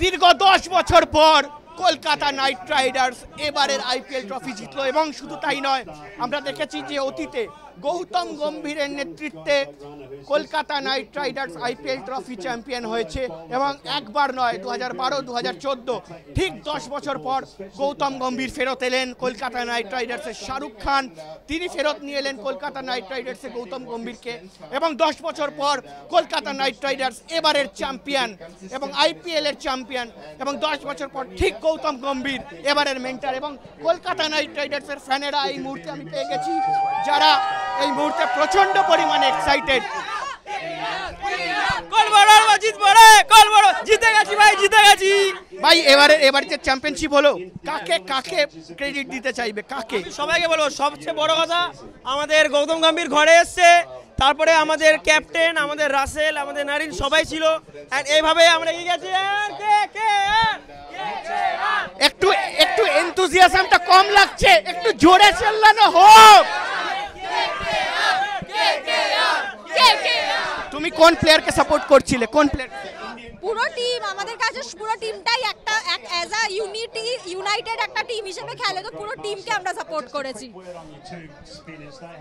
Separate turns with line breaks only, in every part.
দীর্ঘ 10 বছর পর কলকাতা নাইট রাইডার্স এবারের আইপিএল ট্রফি জিতলো এবং শুধু তাই নয়, আমরা দেখেছি যে অতীতে গৌতম গম্ভীরের নেতৃত্বে Kolkata night Riders IPL trophy champion হয়েছে এবং একবার নয়, 2012, 2014 ঠিক 10 বছর পর গৌতম গম্ভীর ফেরত এলেন কলকাতা নাইট রাইডার্সের। শাহরুখ খান তিনি ফেরত নিয়ে এলেন কলকাতা নাইট রাইডার্সের গৌতম গম্ভীরকে এবং 10 বছর পর কলকাতা নাইট রাইডার্স এবারের চ্যাম্পিয়ন এবং আইপিএল এর চ্যাম্পিয়ন এবং 10 বছর পর ঠিক গৌতম গম্ভীর এবারের মেন্টর। এবং কলকাতা নাইট রাইডার্সের ফ্যানেরা এই মুহূর্তে আমি পেয়ে গেছি যারা এই মুহূর্তে প্রচন্ড পরিমাণে এক্সাইটেড। ভাই এবার যে চ্যাম্পিয়নশিপ হলো, কাকে কাকে ক্রেডিট দিতে চাইবে? কাকে?
সবাইকে বলবো, সবচেয়ে বড় কথা আমাদের গৌতম গম্ভীর ঘরে এসছে, তারপরে আমাদের ক্যাপ্টেন, আমাদের রাসেল, আমাদের নারিন সবাই ছিল, এইভাবে আমরা এগিয়ে গেছি।
একটু একটু এনথুজিয়াজমটা কম লাগছে, একটু জোরে চালানো হোক। তুমি কোন প্লেয়ারকে সাপোর্ট করছিলে? কোন প্লেয়ার?
পুরো টিম, আমাদের কাছে পুরো টিমটাই একটা অ্যাজ আ ইউনাইটেড একটা টিম হিসেবে খেলে, তো পুরো টিমকে আমরা সাপোর্ট করেছি।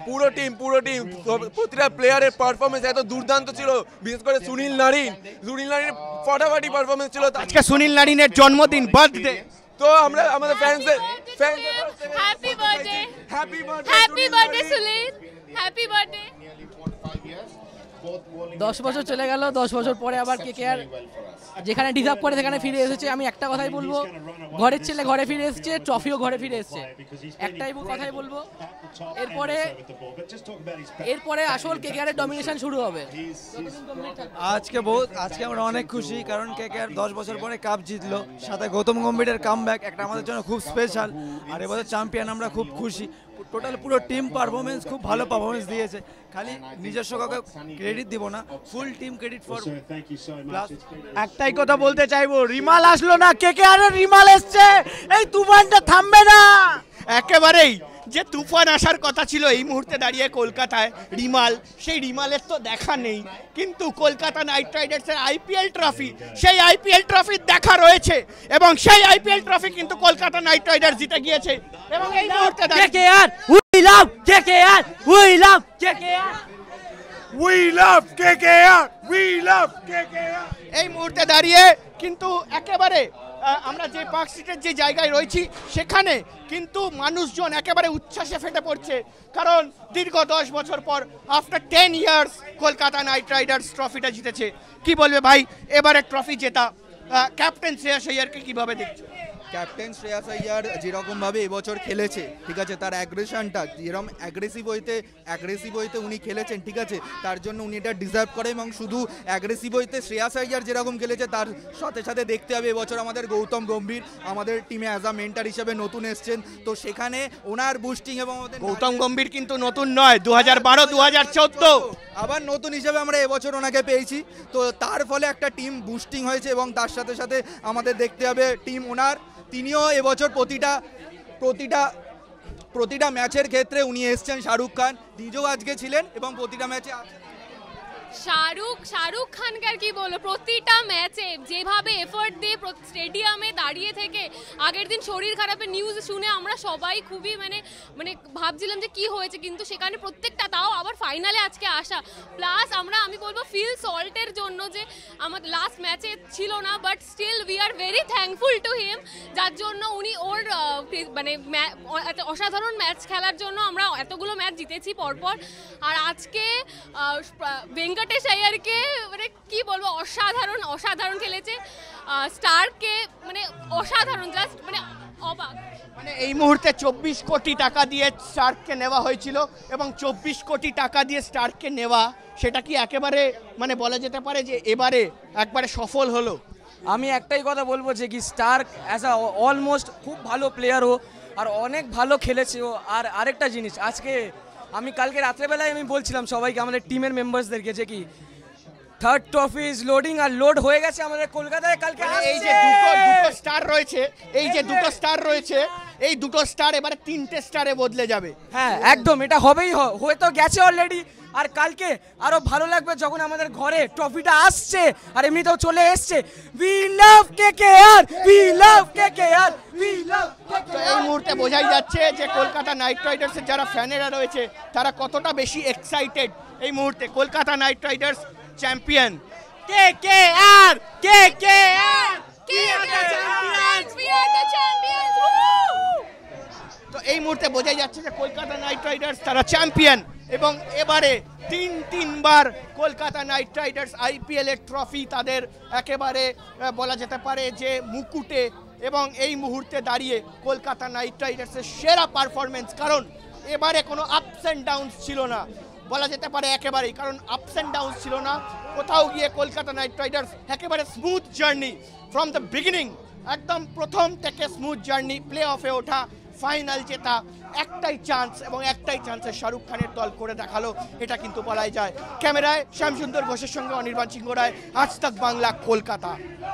পুরো টিম প্রতিটা প্লেয়ারের পারফরমেন্স এত দুর্দান্ত ছিল, বিশেষ করে সুনীল নারিন ফাটাফাটি পারফরমেন্স ছিল।
আজকে সুনীল নারিনের জন্মদিন, বার্থডে,
তো আমরা আমাদের ফ্যান্সদের
happy birthday Sunil, happy birthday.
10 বছর চলে গেল, 10 বছর পরে আবার কেকেআর যেখানে ডিজার্ভ করে সেখানে ফিরে এসেছে। আমি একটা কথাই বলবো, ঘরের ছেলে ঘরে ফিরে এসেছে, ট্রফিও ঘরে ফিরে এসেছে, একটাই কথাই বলবো। এরপরে আসল কেকেআরের ডমিনেশন শুরু হবে।
আজকে আমরা অনেক খুশি, কারণ কেকেআর 10 বছর পরে কাপ জিতলো, সাথে গৌতম গম্ভীরের কামব্যাক একটা আমাদের জন্য খুব স্পেশাল। আর এবছর চ্যাম্পিয়ন আমরা খুব খুশি। টোটাল পুরো টিম পারফরমেন্স খুব ভালো পারফরমেন্স দিয়েছে, খালি নিজস্ব কাউকে ক্রেডিট দিব না, full team credit for plus.
একটাই কথা বলতে চাইবো, রিমাল আসলো না, কেকেআর এর রিমাল এসছে, এই তুফানটা থামবে না
একেবারেই। যে তুফান আসার কথা ছিল এই মুহূর্তে দাঁড়িয়ে কলকাতায়, রিমাল, সেই রিমালের তো দেখা নেই, কিন্তু কলকাতা নাইট রাইডার্সের আইপিএল ট্রফি, সেই আইপিএল ট্রফির দেখা রয়েছে এবং সেই আইপিএল ট্রফি কিন্তু কলকাতা নাইট রাইডার্স জিতে গিয়েছে এবং এই মুহূর্তে
KKR, we love KKR, we love KKR,
we love KKR, we love KKR. এই মুহূর্তে দাঁড়িয়ে কিন্তু একেবারে আমরা যে পার্ক স্ট্রিটের যে জায়গায় রয়েছি সেখানে কিন্তু মানুষজন একেবারে উচ্ছ্বাসে ফেটে পড়ছে, কারণ দীর্ঘ 10 বছর পর after 10 years Kolkata night Riders ট্রফিটা জিতেছে। কি বলবে ভাই, এবারে ট্রফি জেতা ক্যাপ্টেন শ্রেয়াস আইয়ারকে কিভাবে দেখছো?
ক্যাপ্টেন শ্রেয়াস আইয়ার যেরকমভাবে এবছর খেলেছে, ঠিক আছে, তার অ্যাগ্রেশনটা যেরকম অ্যাগ্রেসিভ হইতে উনি খেলেছেন, ঠিক আছে, তার জন্য উনি এটা ডিজার্ভ করে। এবং শুধু অ্যাগ্রেসিভ হইতে শ্রেয়াস আইয়ার যেরকম খেলেছে, তার সাথে সাথে দেখতে হবে এবছর আমাদের গৌতম গম্ভীর আমাদের টিমে অ্যাজ আ মেন্টার হিসেবে নতুন এসছেন, তো সেখানে ওনার বুস্টিং এবং
গৌতম গম্ভীর কিন্তু নতুন নয়, 2012, 2014
আবার নতুন হিসেবে আমরা এবছর ওনাকে পেয়েছি, তো তার ফলে একটা টিম বুস্টিং হয়েছে। এবং তার সাথে সাথে আমাদের দেখতে হবে টিম ওনার, তিনিও এবছর প্রতিটা ম্যাচের ক্ষেত্রে উনি এসছেন। শাহরুখ খান নিজেও আজকে ছিলেন এবং প্রতিটা ম্যাচে
শাহরুখ খানকার কি বলবো, প্রতিটা ম্যাচে যেভাবে এফোর্ট দিয়ে স্টেডিয়ামে দাঁড়িয়ে থেকে, আগের দিন শরীর খারাপের নিউজ শুনে আমরা সবাই খুবই মানে ভাবছিলাম যে কি হয়েছে, কিন্তু সেখানে প্রত্যেকটা, তাও আবার ফাইনালে আজকে আসা, প্লাস আমি বলবো ফিল সল্টের জন্য যে আমার লাস্ট ম্যাচে ছিল না, but still we are very thankful to him, যার জন্য উনি ওর মানে অসাধারণ ম্যাচ খেলার জন্য আমরা এতগুলো ম্যাচ জিতেছি পরপর। আর আজকে ভেঙ্কটেশ আইয়ারকে মানে কি বলবো, অসাধারণ খেলেছে, স্টারকে মানে অসাধারণ, জাস্ট মানে অবাক।
মানে এই মুহূর্তে 24 কোটি টাকা দিয়ে স্টারকে নেওয়া হয়েছিল এবং 24 কোটি টাকা দিয়ে স্টারকে নেওয়া, সেটা কি একেবারে মানে বলা যেতে পারে যে এবারে একবারে সফল হলো?
আমি একটাই কথা বলবো যে কি স্টার অ্যাজ আ অলমোস্ট খুব ভালো প্লেয়ার ও, আর অনেক ভালো খেলেছে ও। আর আরেকটা জিনিস, আজকে আমি কালকে রাত্রেবেলায় আমি বলছিলাম সবাইকে, আমাদের টিমের মেম্বার্সদেরকে, যে কি থার্ড ট্রফি ইজ লোডিং, আর লোড হয়ে গেছে আমাদের কলকাতায় কালকে।
এই যে দুটো স্টার রয়েছে, এই দুটো স্টার এবারে 3টে স্টারে বদলে যাবে।
হ্যাঁ একদম, এটা হবেই, হয়তো গেছে অলরেডি, আর কালকে আরো ভালো লাগবে যখন আমাদের ঘরে ট্রফিটা আসছে আর এমনিতেও চলে এসছে। We love KKR, we love KKR, we love
তো এই মুহূর্তে বোঝাই যাচ্ছে যে কলকাতা নাইট রাইডার্সের যারা ফ্যানেরা রয়েছে তারা কতটা বেশি এক্সাইটেড এই মুহূর্তে। Kolkata night Riders champion, KKR, KKR, তো এই মুহূর্তে বোঝাই যাচ্ছে যে কলকাতা নাইট রাইডার্স তারা চ্যাম্পিয়ন এবং এবারে তিনবার কলকাতা নাইট রাইডার্স আইপিএল এর ট্রফি তাদের একেবারে বলা যেতে পারে যে মুকুটে। এবং এই মুহূর্তে দাঁড়িয়ে কলকাতা নাইট রাইডার্সের সেরা পারফরমেন্স, কারণ এবারে কোনো আপস অ্যান্ড ডাউনস ছিল না বলা যেতে পারে একেবারেই, কারণ আপস অ্যান্ড ডাউনস ছিল না কোথাও গিয়ে। কলকাতা নাইট রাইডার্স একেবারে smooth journey from the beginning, একদম প্রথম থেকে স্মুথ জার্নি, প্লে অফে ওঠা, ফাইনাল জেতা, একটাই চান্স এবং একটাই চান্সে শাহরুখ খানের দল করে দেখালো, এটা কিন্তু বলাই যায়। ক্যামেরায় শ্যামসুন্দর ঘোষের সঙ্গে অনির্বাণ সিংহ রায়, আজ তাক বাংলা, কলকাতা।